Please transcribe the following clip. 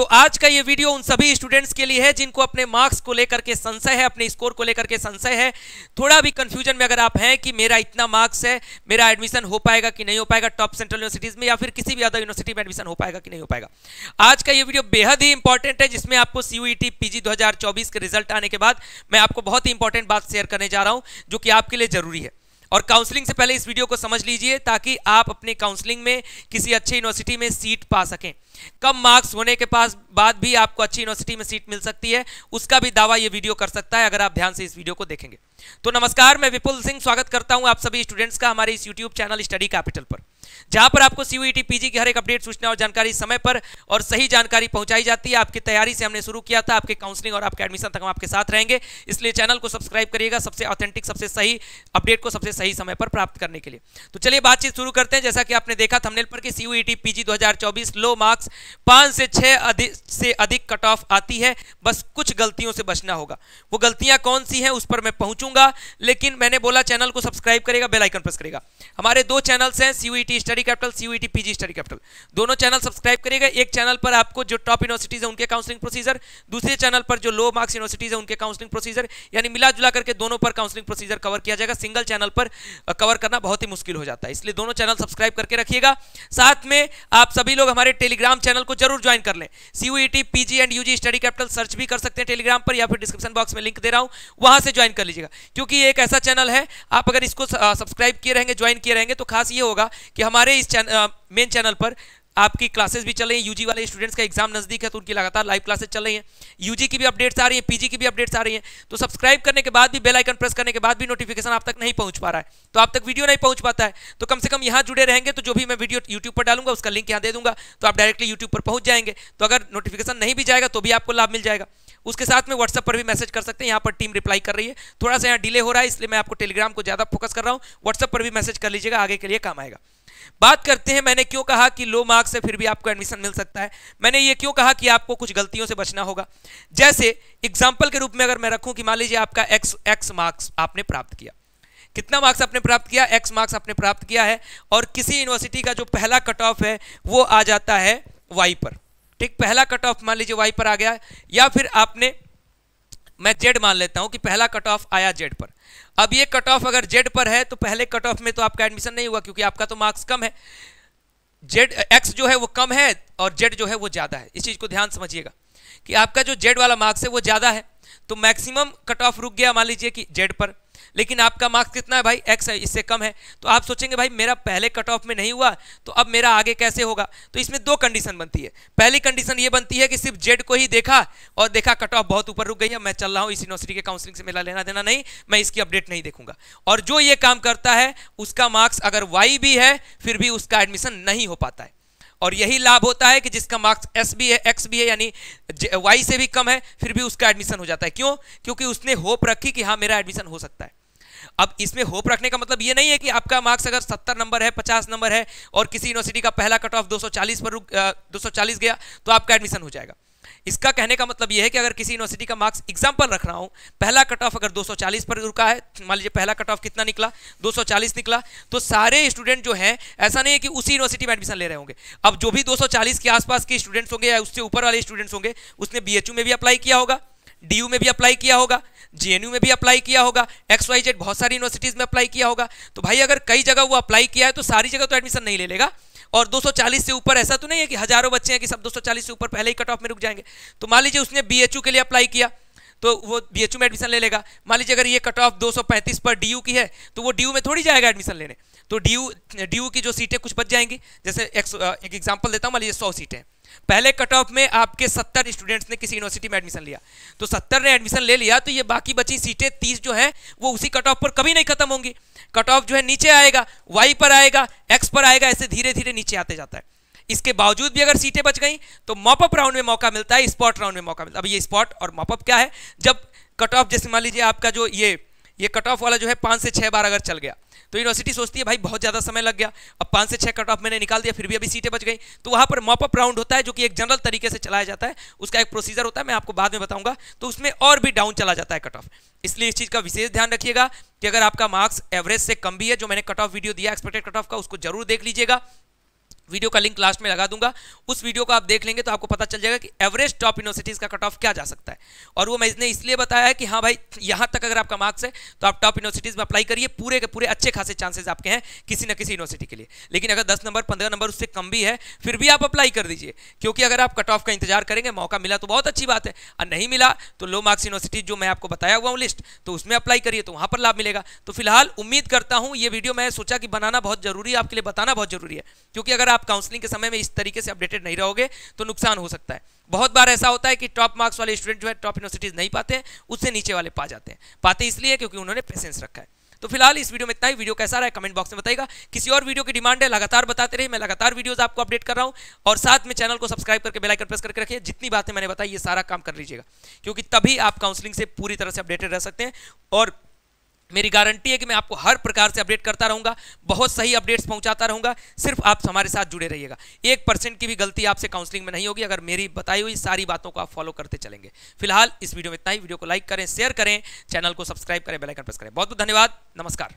तो आज का ये वीडियो उन सभी स्टूडेंट्स के लिए है जिनको अपने मार्क्स को लेकर के संशय है, अपने स्कोर को लेकर के संशय है, थोड़ा भी कंफ्यूजन में अगर आप हैं कि मेरा इतना मार्क्स है, मेरा एडमिशन हो पाएगा कि नहीं हो पाएगा टॉप सेंट्रल यूनिवर्सिटीज में या फिर किसी भी अदर यूनिवर्सिटी में एडमिशन हो पाएगा कि नहीं हो पाएगा। आज का ये वीडियो बेहद ही इंपॉर्टेंट है, जिसमें आपको CUET PG 2024 के रिजल्ट आने के बाद मैं आपको बहुत ही इंपॉर्टेंट बात शेयर करने जा रहा हूं जो कि आपके लिए जरूरी है। और काउंसलिंग से पहले इस वीडियो को समझ लीजिए ताकि आप अपने काउंसलिंग में किसी अच्छी यूनिवर्सिटी में सीट पा सकें। कम मार्क्स होने के बाद भी आपको अच्छी यूनिवर्सिटी में सीट मिल सकती है, उसका भी दावा ये वीडियो कर सकता है अगर आप ध्यान से इस वीडियो को देखेंगे। तो नमस्कार, मैं विपुल सिंह स्वागत करता हूं आप सभी स्टूडेंट्स का हमारे इस यूट्यूब चैनल स्टडी कैपिटल पर, जहां पर आपको CUET PG की हर एक अपडेट, सूचना और जानकारी समय पर और सही जानकारी पहुंचाई जाती है। आपकी तैयारी से हमने शुरू किया था, आपके काउंसलिंग और आपके एडमिशन तक हम आपके साथ रहेंगे, इसलिए चैनल को सब्सक्राइब करिएगा सबसे ऑथेंटिक, सबसे सही अपडेट को सबसे सही समय पर प्राप्त करने के लिए। तो चलिए बातचीत शुरू करते हैं। जैसा कि आपने देखा थंबनेल पर कि CUET PG 2024 लो मार्क्स 5 से 6 से अधिक कट ऑफ आती है, बस कुछ गलतियों से बचना होगा। वो गलतियां कौन सी हैं उस पर मैं पहुंचूंगा, लेकिन मैंने बोला चैनल को सब्सक्राइब करेगा, बेल आइकन प्रेस करेगा। हमारे दो चैनल्स हैं, CUET study capital, CUET PG study capital, दोनों चैनल सब्सक्राइब करिएगा। एक चैनल पर आपको जो टॉप यूनिवर्सिटीज है उनके काउंसलिंग प्रोसीजर, दूसरे चैनल पर जो लो मार्क्स यूनिवर्सिटीज है उनके काउंसलिंग प्रोसीजर, यानी मिला जुला करके दोनों पर काउंसलिंग प्रोसीजर कवर किया जाएगा। सिंगल चैनल पर कवर करना बहुत ही मुश्किल हो जाता है, इसलिए दोनों चैनल सब्सक्राइब करके रखिएगा। साथ में आप सभी लोग हमारे टेलीग्राम चैनल को जरूर ज्वाइन कर लें। CUET PG and UG study capital search भी कर सकते हैं टेलीग्राम पर, या फिर डिस्क्रिप्शन बॉक्स में लिंक दे रहा हूं, वहां से ज्वाइन कर लीजिएगा। क्योंकि ये एक ऐसा चैनल है, आप अगर इसको सब्सक्राइब किए रहेंगे, ज्वाइन किए रहेंगे, तो खास ये होगा कि हमारे इस मेन चैनल पर आपकी क्लासेस भी चल रही हैं। UG वाले स्टूडेंट्स का एग्जाम नजदीक है तो उनकी लगातार लाइव क्लासेस चल रही हैं, UG की भी अपडेट्स आ रही हैं, PG की भी अपडेट्स आ रही हैं। तो सब्सक्राइब करने के बाद भी, बेल आइकन प्रेस करने के बाद भी नोटिफिकेशन आप तक नहीं पहुंच पा रहा है, तो आप तक वीडियो नहीं पहुंच पाता है, तो कम से कम यहां जुड़े रहेंगे तो जो भी मैं वीडियो यूट्यूब पर डालूंगा उसका लिंक यहां दे दूंगा, तो आप डायरेक्टली यूट्यूब पर पहुंच जाएंगे। तो अगर नोटिफिकेशन नहीं भी जाएगा तो भी आपको लाभ मिल जाएगा। उसके साथ में व्हाट्सएप पर भी मैसेज कर सकते हैं, यहाँ पर टीम रिप्लाई कर रही है, थोड़ा सा यहाँ डिले हो रहा है इसलिए मैं आपको टेलीग्राम को ज्यादा फोकस कर रहा हूँ। व्हाट्सएप पर भी मैसेज कर लीजिएगा, आगे के लिए काम आएगा। बात करते हैं मैंने क्यों कहा कि लो मार्क्स से फिर भी आपको एडमिशन मिल सकता है। मैंने ये क्यों कहा कि आपको कुछ गलतियों से बचना होगा। जैसे एग्जांपल के रूप में अगर मैं रखूं कि मान लीजिए आपका x मार्क्स आपने प्राप्त किया, कितना मार्क्स आपने प्राप्त किया, x मार्क्स आपने प्राप्त किया है, और किसी यूनिवर्सिटी का जो पहला कट ऑफ है वो आ जाता है y पर, ठीक, पहला कट ऑफ मान लीजिए y पर आ गया, या फिर आपने, मैं Z मान लेता हूं कि पहला कट ऑफ आया Z पर। अब ये कट ऑफ अगर Z पर है तो पहले कट ऑफ में तो आपका एडमिशन नहीं हुआ क्योंकि आपका तो मार्क्स कम है, X जो है वो कम है और Z जो है वो ज्यादा है। इस चीज को ध्यान समझिएगा कि आपका जो Z वाला मार्क्स है वो ज्यादा है, तो मैक्सिमम कट ऑफ रुक गया मान लीजिए कि Z पर, लेकिन आपका मार्क्स कितना है भाई, X है, इससे कम है। तो आप सोचेंगे भाई मेरा पहले कट ऑफ में नहीं हुआ तो अब मेरा आगे कैसे होगा। तो इसमें दो कंडीशन बनती है। पहली कंडीशन ये बनती है कि सिर्फ Z को ही देखा और देखा कट ऑफ बहुत ऊपर रुक गई है, मैं चल रहा हूं इस यूनिवर्सिटी के काउंसलिंग से मेरा लेना देना नहीं, मैं इसकी अपडेट नहीं देखूंगा। और जो ये काम करता है उसका मार्क्स अगर Y भी है फिर भी उसका एडमिशन नहीं हो पाता है। और यही लाभ होता है कि जिसका मार्क्स S भी है, X भी है, यानी Y से भी कम है, फिर भी उसका एडमिशन हो जाता है। क्यों? क्योंकि उसने होप रखी कि हाँ मेरा एडमिशन हो सकता है। अब इसमें होप रखने का मतलब ये नहीं है कि आपका मार्क्स अगर 70 नंबर है, 50 नंबर है और किसी यूनिवर्सिटी का पहला कट ऑफ 240 गया तो आपका एडमिशन हो जाएगा। इसका कहने का मतलब यह है कि अगर किसी यूनिवर्सिटी का मार्क्स, एग्जांपल रख रहा हूं, पहला कट ऑफ अगर 240 पर रुका है, मान लीजिए पहला कट ऑफ कितना निकला, 240 निकला, तो सारे स्टूडेंट जो हैं, ऐसा नहीं है कि उसी यूनिवर्सिटी में एडमिशन ले रहे होंगे। अब जो भी 240 के आसपास के स्टूडेंट्स होंगे या उससे ऊपर वाले स्टूडेंट्स होंगे, उसने BHU में भी अप्लाई किया होगा, DU में भी अप्लाई किया होगा, JNU में भी अप्लाई किया होगा, XYZ बहुत सारी यूनिवर्सिटीज में अप्लाई किया होगा। तो भाई अगर कई जगह वो अप्लाई किया है तो सारी जगह तो एडमिशन नहीं ले लेगा। और 240 से ऊपर ऐसा तो नहीं है कि हजारों बच्चे हैं कि सब 240 से ऊपर पहले ही कट ऑफ में रुक जाएंगे। तो मान लीजिए उसने BHU के लिए अप्लाई किया तो वो BHU में एडमिशन ले लेगा। मान लीजिए अगर ये कट ऑफ 235 पर DU की है तो वो DU में थोड़ी जाएगा एडमिशन लेने, तो DU की जो सीटें कुछ बच जाएंगी। जैसे एक एग्जांपल देता हूं, मान लीजिए 100 सीटें, पहले कट ऑफ में आपके 70 स्टूडेंट्स ने किसी यूनिवर्सिटी में एडमिशन लिया, तो 70 ने एडमिशन ले लिया, तो ये बाकी बची सीटें 30 जो है वो उसी कट ऑफ पर कभी नहीं खत्म होंगी। कट ऑफ जो है नीचे आएगा, Y पर आएगा, X पर आएगा, ऐसे धीरे धीरे नीचे आते जाता है। इसके बावजूद भी अगर सीटें बच गई तो मॉप अप राउंड में मौका मिलता है, स्पॉट राउंड में मौका मिलता है। अब ये स्पॉट और मॉप अप क्या है, जब कट ऑफ, जैसे मान लीजिए आपका जो ये कट ऑफ वाला जो है 5 से 6 बार अगर चल गया तो यूनिवर्सिटी सोचती है भाई बहुत ज़्यादा समय लग गया, अब 5 से 6 कट ऑफ मैंने निकाल दिया फिर भी अभी सीटें बच गई, तो वहाँ पर मॉप अप राउंड होता है जो कि एक जनरल तरीके से चलाया जाता है, उसका एक प्रोसीजर होता है, मैं आपको बाद में बताऊंगा। तो उसमें और भी डाउन चला जाता है कट ऑफ, इसलिए इस चीज़ का विशेष ध्यान रखिएगा कि अगर आपका मार्क्स एवरेज से कम भी है, जो मैंने कट ऑफ वीडियो दिया एक्सपेक्टेड कट ऑफ का, उसको जरूर देख लीजिएगा। वीडियो का लिंक लास्ट में लगा दूंगा, उस वीडियो को आप देख लेंगे तो आपको पता चल जाएगा कि एवरेज टॉप यूनिवर्सिटीज का कट ऑफ क्या जा सकता है। और वो मैंने इसलिए बताया है कि हाँ भाई यहाँ तक अगर आपका मार्क्स है तो आप टॉप यूनिवर्सिटीज में अप्लाई करिए, पूरे के पूरे अच्छे खासे चांसेस आपके हैं किसी न किसी यूनिवर्सिटी के लिए। लेकिन अगर 10 नंबर 15 नंबर उससे कम भी है फिर भी आप अप्लाई कर दीजिए, क्योंकि अगर आप कट ऑफ का इंतजार करेंगे, मौका मिला तो बहुत अच्छी बात है, और नहीं मिला तो लो मार्क्स यूनिवर्सिटी जो मैं आपको बताया हुआ हूँ लिस्ट, तो उसमें अप्लाई करिए तो वहाँ पर लाभ मिलेगा। तो फिलहाल उम्मीद करता हूँ ये वीडियो मैं सोचा कि बनाना बहुत जरूरी है, आपके लिए बताना बहुत जरूरी है, क्योंकि अगर आप काउंसलिंग के समय में इस तरीके से अपडेटेड नहीं रहोगे तो नुकसान हो सकता है। बहुत बार ऐसा होता है कि टॉप मार्क्स वाले स्टूडेंट जो है टॉप यूनिवर्सिटीज नहीं पाते हैं, उससे नीचे वाले पा जाते हैं। पाते इसलिए क्योंकि उन्होंने पेशेंस रखा है। तो फिलहाल इस वीडियो में इतना ही। वीडियो कैसा रहा है कमेंट बॉक्स में बताइएगा। किसी और वीडियो की डिमांड है लगातार बताते रहिए, मैं लगातार वीडियोस आपको अपडेट कर रहा हूं, और साथ में चैनल को सब्सक्राइब करके बेल आइकन प्रेस करके रखिए। जितनी बातें मैंने बताई ये सारा काम कर लीजिएगा, क्योंकि तभी आप काउंसलिंग से पूरी तरह से अपडेटेड रह सकते हैं। और मेरी गारंटी है कि मैं आपको हर प्रकार से अपडेट करता रहूंगा, बहुत सही अपडेट्स पहुंचाता रहूंगा, सिर्फ आप हमारे साथ जुड़े रहिएगा। 1% की भी गलती आपसे काउंसलिंग में नहीं होगी अगर मेरी बताई हुई सारी बातों को आप फॉलो करते चलेंगे। फिलहाल इस वीडियो में इतना ही। वीडियो को लाइक करें, शेयर करें, चैनल को सब्सक्राइब करें, बेल आइकन प्रेस करें। बहुत बहुत धन्यवाद, नमस्कार।